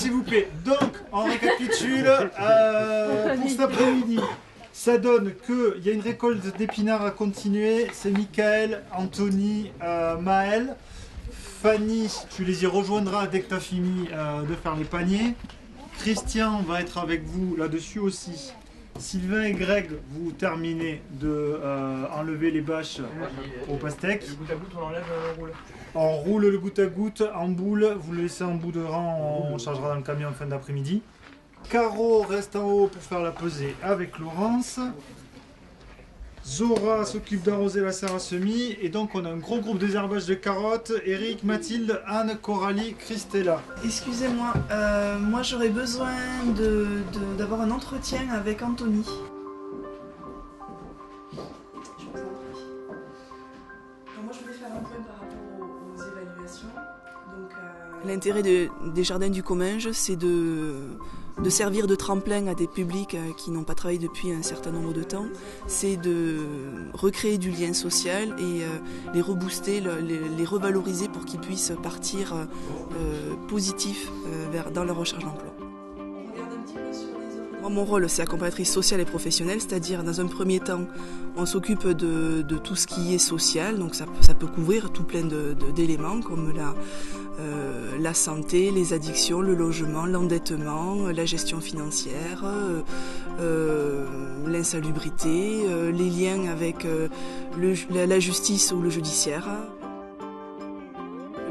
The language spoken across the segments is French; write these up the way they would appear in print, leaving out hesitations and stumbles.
s'il vous plaît. Donc, on récapitule pour cet après-midi. Ça donne qu'il y a une récolte d'épinards à continuer. C'est Michael, Anthony, Maël. Fanny, tu les y rejoindras dès que tu as fini de faire les paniers. Christian va être avec vous là-dessus aussi. Sylvain et Greg, vous terminez de enlever les bâches au pastèque. Le goutte à goutte, on enlève, on roule. On roule le goutte à goutte en boule. Vous le laissez en bout de rang, on chargera dans le camion en fin d'après-midi. Caro reste en haut pour faire la pesée avec Laurence. Zora s'occupe d'arroser la serre à semis. Et donc on a un gros groupe de désherbage de carottes. Eric, Mathilde, Anne, Coralie, Christella. Excusez-moi, moi j'aurais besoin d'avoir un entretien avec Anthony. Moi je voulais faire un point par rapport aux évaluations. L'intérêt des jardins du Comminges, c'est de servir de tremplin à des publics qui n'ont pas travaillé depuis un certain nombre de temps. C'est de recréer du lien social et les rebooster, les revaloriser pour qu'ils puissent partir positifs dans leur recherche d'emploi. Moi, mon rôle, c'est accompagnatrice sociale et professionnelle, c'est-à-dire dans un premier temps, on s'occupe de tout ce qui est social, donc ça peut couvrir tout plein d'éléments comme la santé, les addictions, le logement, l'endettement, la gestion financière, l'insalubrité, les liens avec la justice ou le judiciaire.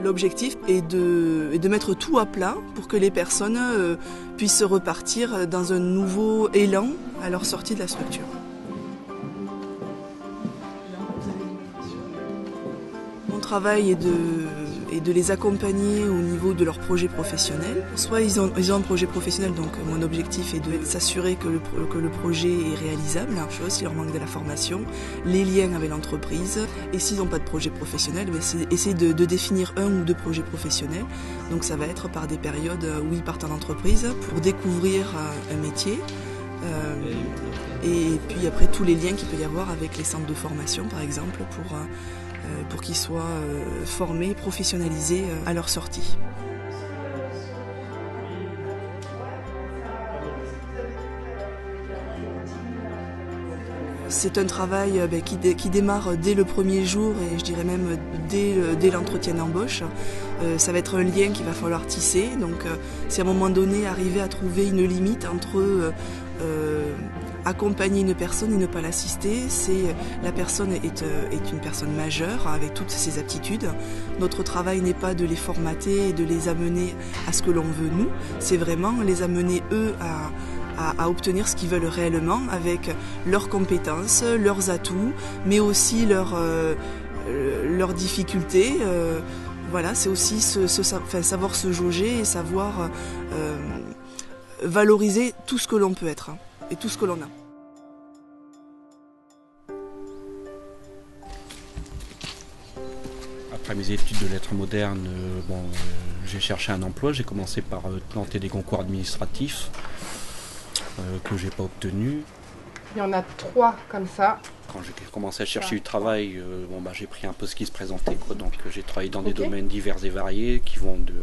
L'objectif est de mettre tout à plat pour que les personnes puissent repartir dans un nouveau élan à leur sortie de la structure. Mon travail est de les accompagner au niveau de leur projet professionnel. Soit ils ont un projet professionnel, donc mon objectif est de s'assurer que le projet est réalisable, s'il leur manque de la formation, les liens avec l'entreprise. Et s'ils n'ont pas de projet professionnel, c'est essayer de définir un ou deux projets professionnels. Donc ça va être par des périodes où ils partent en entreprise pour découvrir un métier. Et puis après tous les liens qu'il peut y avoir avec les centres de formation par exemple pour qu'ils soient formés, professionnalisés à leur sortie. C'est un travail qui démarre dès le premier jour et je dirais même dès l'entretien d'embauche. Ça va être un lien qu'il va falloir tisser. Donc c'est à un moment donné arriver à trouver une limite entre accompagner une personne et ne pas l'assister. La personne est une personne majeure avec toutes ses aptitudes. Notre travail n'est pas de les formater et de les amener à ce que l'on veut nous. C'est vraiment les amener eux à obtenir ce qu'ils veulent réellement avec leurs compétences, leurs atouts, mais aussi leurs difficultés. Voilà, c'est aussi savoir se jauger et savoir valoriser tout ce que l'on peut être et tout ce que l'on a. Après mes études de lettres modernes, j'ai cherché un emploi. J'ai commencé par tenter des concours administratifs que j'ai pas obtenus. Il y en a 3 comme ça. Quand j'ai commencé à chercher du travail, j'ai pris un peu ce qui se présentait, quoi. Donc j'ai travaillé dans des domaines divers et variés qui vont de...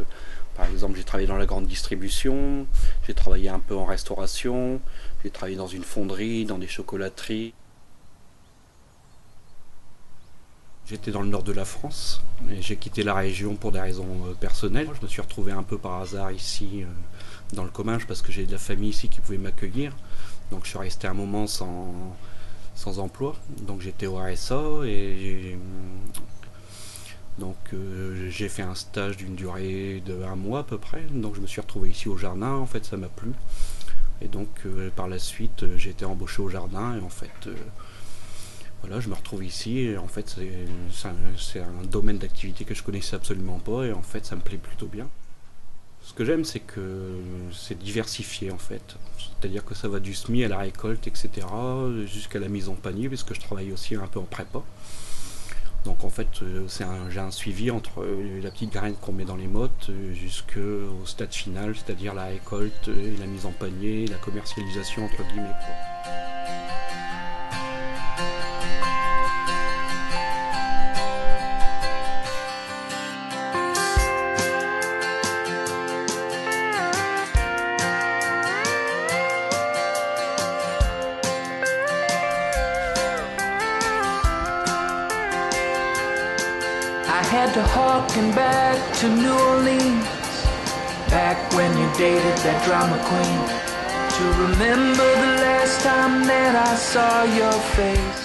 Par exemple, j'ai travaillé dans la grande distribution, j'ai travaillé un peu en restauration, j'ai travaillé dans une fonderie, dans des chocolateries. J'étais dans le nord de la France et j'ai quitté la région pour des raisons personnelles. Je me suis retrouvé un peu par hasard ici dans le Comminges parce que j'ai de la famille ici qui pouvait m'accueillir. Donc je suis resté un moment sans emploi. Donc j'étais au RSA et j'ai fait un stage d'une durée de 1 mois à peu près. Donc je me suis retrouvé ici au jardin, en fait ça m'a plu. Et donc par la suite j'ai été embauché au jardin et en fait... Voilà, je me retrouve ici et en fait c'est un domaine d'activité que je connaissais absolument pas et en fait ça me plaît plutôt bien. Ce que j'aime c'est que c'est diversifié en fait, c'est-à-dire que ça va du semis à la récolte etc. jusqu'à la mise en panier puisque je travaille aussi un peu en prépa. Donc en fait j'ai un suivi entre la petite graine qu'on met dans les mottes jusqu'au stade final, c'est-à-dire la récolte et la mise en panier, la commercialisation entre guillemets, quoi. Head to Hawking back to New Orleans, back when you dated that drama queen, to remember the last time that I saw your face.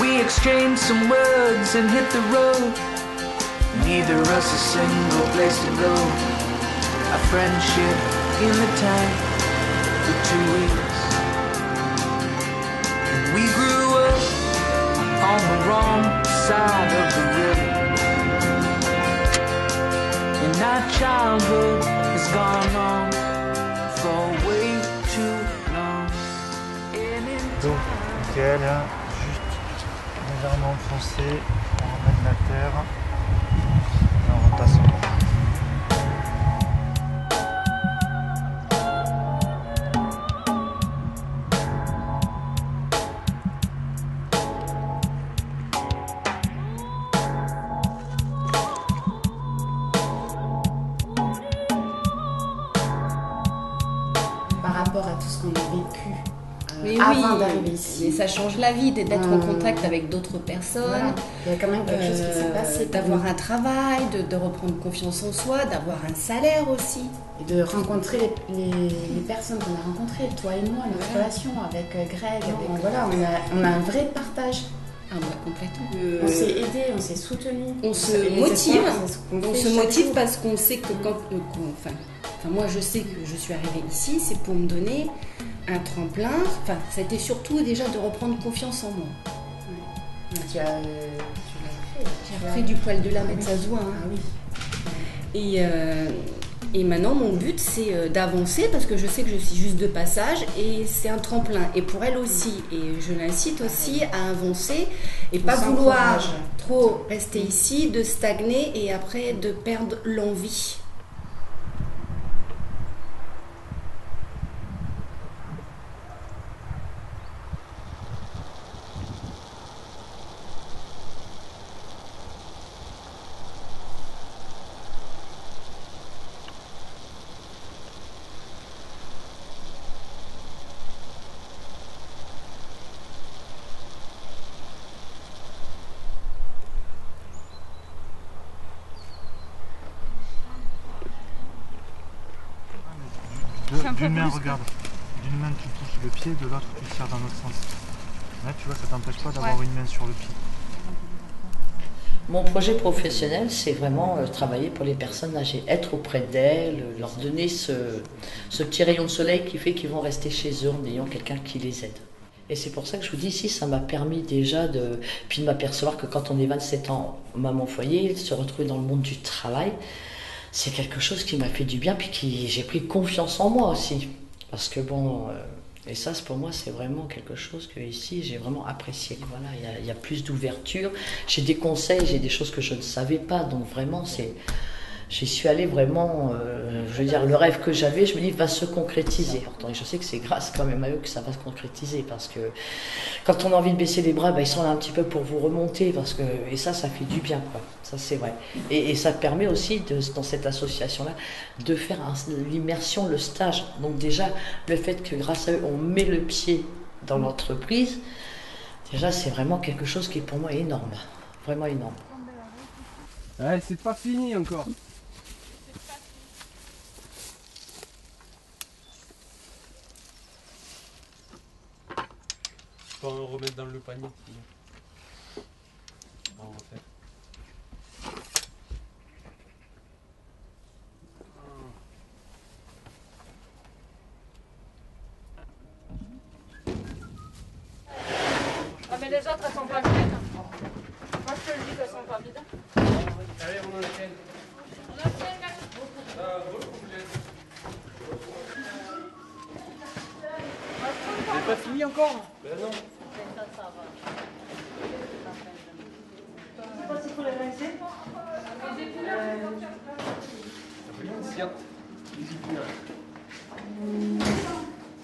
We exchanged some words and hit the road, neither us a single place to go. A friendship in the tank for 2 weeks, and we grew up on the wrong side of the river, and our childhood has gone on for way too long. Donc, Michael, juste légèrement enfoncé, on ramène la terre et on repasse en bas. Par rapport à tout ce qu'on a vécu Mais avant oui, d'arriver ici. mais ça change la vie d'être en contact avec d'autres personnes. Voilà. Il y a quand même quelque chose qui s'est passé. D'avoir un travail, de reprendre confiance en soi, d'avoir un salaire aussi. Et de rencontrer les personnes qu'on a rencontrées, toi et moi, notre relation avec Greg. Voilà, on a un vrai partage. Ah bah complètement. On s'est aidés, on s'est soutenus. On se Et motive. c'est ce qu'on On fait se chaque motive jour. parce qu'on sait que enfin moi je sais que je suis arrivée ici, c'est pour me donner un tremplin. Enfin, ça a été surtout déjà de reprendre confiance en moi. Tu l'as fait. J'ai repris du poil de la bête, ça se voit. Ah oui. Et maintenant, mon but, c'est d'avancer parce que je sais que je suis juste de passage et c'est un tremplin. Et pour elle aussi. Et je l'incite aussi à avancer et pas vouloir trop rester ici, de stagner et après de perdre l'envie. D'une main, regarde. D'une main tu touches le pied, de l'autre tu tires dans l'autre sens. Là, tu vois, ça t'empêche pas d'avoir une main sur le pied. Mon projet professionnel, c'est vraiment travailler pour les personnes âgées, être auprès d'elles, leur donner ce petit rayon de soleil qui fait qu'ils vont rester chez eux en ayant quelqu'un qui les aide. Et c'est pour ça que je vous dis ici, ça m'a permis déjà de m'apercevoir que quand on est 27 ans, maman foyer, se retrouver dans le monde du travail, c'est quelque chose qui m'a fait du bien, puis j'ai pris confiance en moi aussi. Parce que bon, et ça pour moi c'est vraiment quelque chose que ici j'ai vraiment apprécié. Voilà, il y a plus d'ouverture, j'ai des conseils, j'ai des choses que je ne savais pas, donc vraiment j'y suis allée vraiment, je veux dire, le rêve que j'avais, je me dis, va se concrétiser. Et je sais que c'est grâce quand même à eux que ça va se concrétiser, parce que quand on a envie de baisser les bras, ils sont là un petit peu pour vous remonter, et ça fait du bien, quoi. Ça c'est vrai. Et ça permet aussi, dans cette association-là, de faire l'immersion, le stage. Donc déjà, le fait que grâce à eux, on met le pied dans l'entreprise, déjà c'est vraiment quelque chose qui est pour moi énorme, vraiment énorme. Ouais, c'est pas fini encore. On va remettre dans le panier. On va refaire. Ah mais les autres elles sont pas vides. Moi je te le dis qu'elles sont pas vides. Allez, on enchaîne. On enchaîne là. C'est pas fini encore? Ben non. Je sais pas s'il faut les rincer. Les épinards.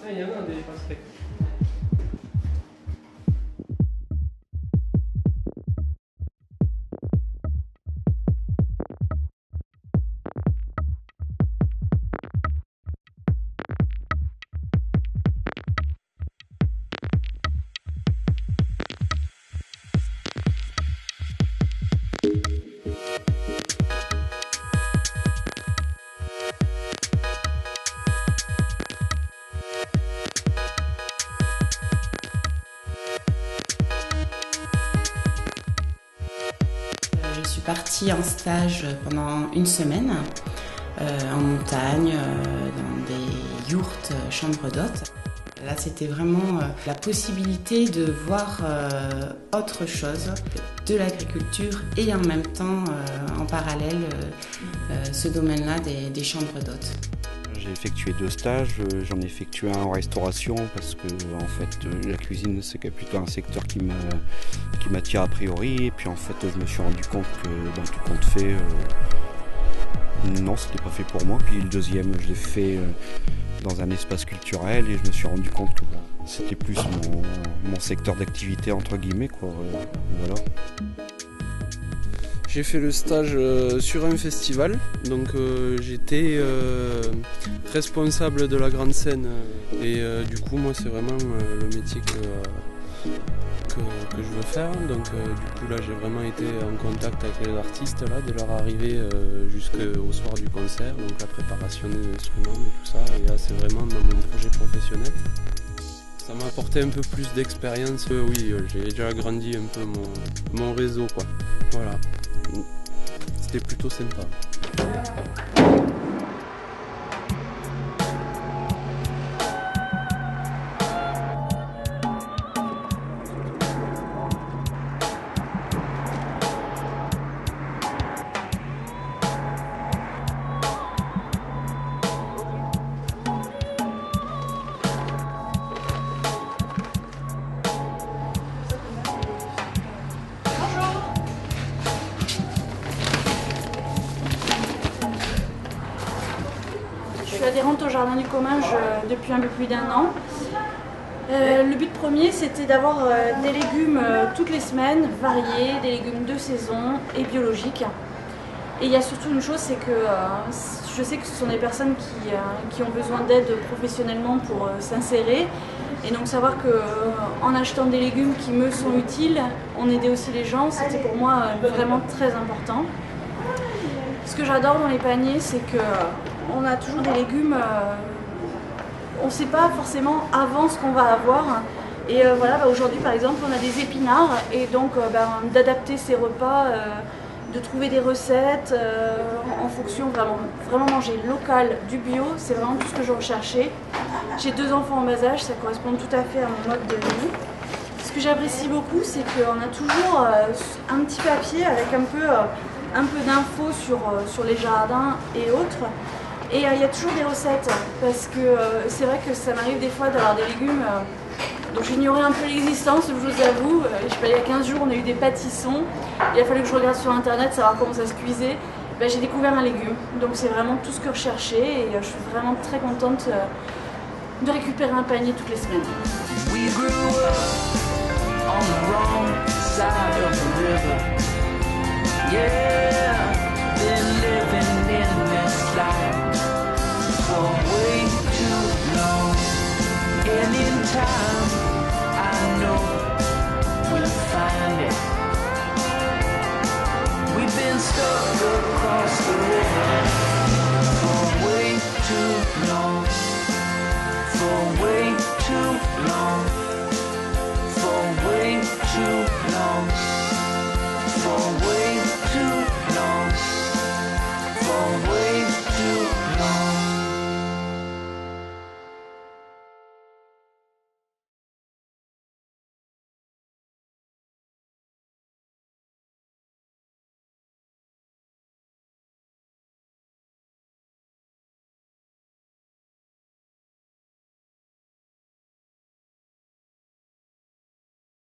Ah, il y en a des pastèques. suis partie en stage pendant une semaine en montagne, dans des yourtes, chambres d'hôtes. Là, c'était vraiment la possibilité de voir autre chose de l'agriculture et en même temps, en parallèle, ce domaine-là des chambres d'hôtes. J'ai effectué 2 stages, j'en ai effectué un en restauration parce que en fait la cuisine c'est plutôt un secteur qui m'attire a priori, et puis en fait je me suis rendu compte que dans tout compte fait non, c'était pas fait pour moi. Puis le deuxième je l'ai fait dans un espace culturel et je me suis rendu compte que c'était plus mon secteur d'activité entre guillemets quoi, voilà. J'ai fait le stage sur un festival, donc j'étais responsable de la grande scène et du coup moi c'est vraiment le métier que je veux faire. Donc du coup là j'ai vraiment été en contact avec les artistes là, dès leur arrivée jusqu'au soir du concert, donc la préparation des instruments et tout ça, et là c'est vraiment dans mon projet professionnel. Ça m'a apporté un peu plus d'expérience, oui j'ai déjà agrandi un peu mon réseau quoi, voilà. C'était plutôt sympa. Je suis adhérente au Jardin du Comminges depuis un peu plus d'1 an. Le but premier, c'était d'avoir des légumes toutes les semaines, variés, des légumes de saison et biologiques. Et il y a surtout une chose, c'est que je sais que ce sont des personnes qui ont besoin d'aide professionnellement pour s'insérer. Et donc savoir qu'en achetant des légumes qui me sont utiles, on aidait aussi les gens, c'était pour moi vraiment très important. Ce que j'adore dans les paniers, c'est qu'on a toujours des légumes, on ne sait pas forcément avant ce qu'on va avoir. Et voilà, aujourd'hui par exemple, on a des épinards, et donc d'adapter ses repas, de trouver des recettes en fonction, vraiment manger local, du bio, c'est vraiment tout ce que je recherchais. J'ai 2 enfants en bas âge, ça correspond tout à fait à mon mode de vie. Ce que j'apprécie beaucoup, c'est qu'on a toujours un petit papier avec un peu d'infos sur les jardins et autres. Et il y a toujours des recettes, parce que c'est vrai que ça m'arrive des fois d'avoir des légumes dont j'ignorais un peu l'existence, je vous avoue. Je sais pas, il y a 15 jours, on a eu des pâtissons. Il a fallu que je regarde sur internet, savoir comment ça se cuisait. J'ai découvert un légume, donc c'est vraiment tout ce que je recherchais, et je suis vraiment très contente de récupérer un panier toutes les semaines.